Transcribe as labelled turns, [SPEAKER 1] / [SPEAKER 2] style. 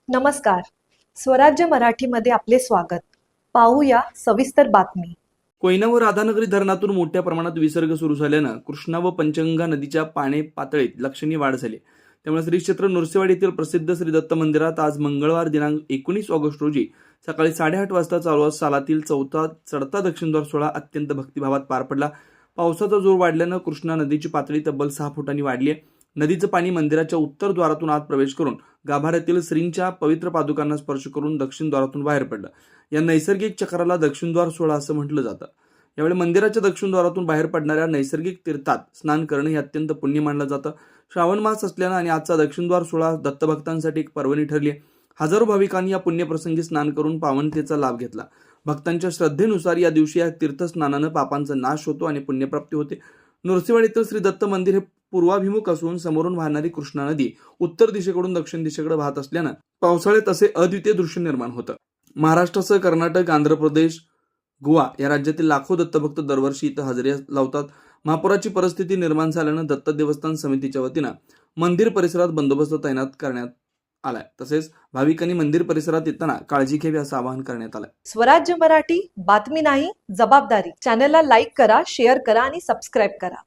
[SPEAKER 1] नमस्कार. स्वराज्य मराठीमध्ये आपले स्वागत. पाहूया सविस्तर बातमी.
[SPEAKER 2] कोयना व राधानगरी धरणातून मोठ्या प्रमाणात विसर्ग सुरू झाल्यानं कृष्णा व पंचगंगा नदीच्या पाणी पातळीत लक्षणीय वाढ झाली. त्यामुळे श्री क्षेत्र नृसिंहवाडी येथील प्रसिद्ध श्री दत्त मंदिरात आज मंगळवार दिनांक 19 ऑगस्ट रोजी सकाळी 8:30 वाजता चालू सालातील चौथा चढता दक्षिणद्वार सोहळा अत्यंत भक्तिभावात पार पडला. पावसाचा जोर वाढल्यानं कृष्णा नदीची पातळी तब्बल 6 फुटांनी वाढली आहे. नदीचं पाणी मंदिराच्या उत्तर द्वारातून आत प्रवेश करून गाभाऱ्यातील श्रींच्या पवित्र पादुकांना स्पर्श करून दक्षिण द्वारातून बाहेर पडलं. या नैसर्गिक चक्राला दक्षिणद्वार सोहळा असं म्हटलं जातं. यावेळी मंदिराच्या दक्षिण द्वारातून बाहेर पडणाऱ्या नैसर्गिक तीर्थात स्नान करणं हे अत्यंत पुण्य मानलं जातं. श्रावण मास असल्यानं आणि आजचा दक्षिणद्वार सोहळा दत्तभक्तांसाठी एक पर्वणी ठरली आहे. हजारो भाविकांनी या पुण्यप्रसंगी स्नान करून पावनतेचा लाभ घेतला. भक्तांच्या श्रद्धेनुसार या दिवशी या तीर्थस्नानानं पापांचा नाश होतो आणि पुण्यप्राप्ती होते. नृसिंहवाडीतील श्री दत्त मंदिर हे पूर्वाभिमुख असून समोरून वाहणारी कृष्णा नदी उत्तर दिशेकडून दक्षिण दिशेकडे वाहत असल्यानं पावसाळ्यात असे अद्वितीय दृश्य निर्माण होतं. महाराष्ट्रासह कर्नाटक, आंध्र प्रदेश, गोवा या राज्यातील लाखो दत्तभक्त दरवर्षी इथं हजेरी लावतात. महापुराची परिस्थिती निर्माण झाल्यानं दत्त देवस्थान समितीच्या वतीनं मंदिर परिसरात बंदोबस्त तैनात करण्यात आलाय. तसेच भाविकांनी मंदिर परिसरात येताना काळजी घ्यावी असं आवाहन करण्यात आलंय.
[SPEAKER 1] स्वराज्य मराठी, बातमी नाही जबाबदारी. चॅनलला लाईक करा, शेअर करा आणि सबस्क्राईब करा.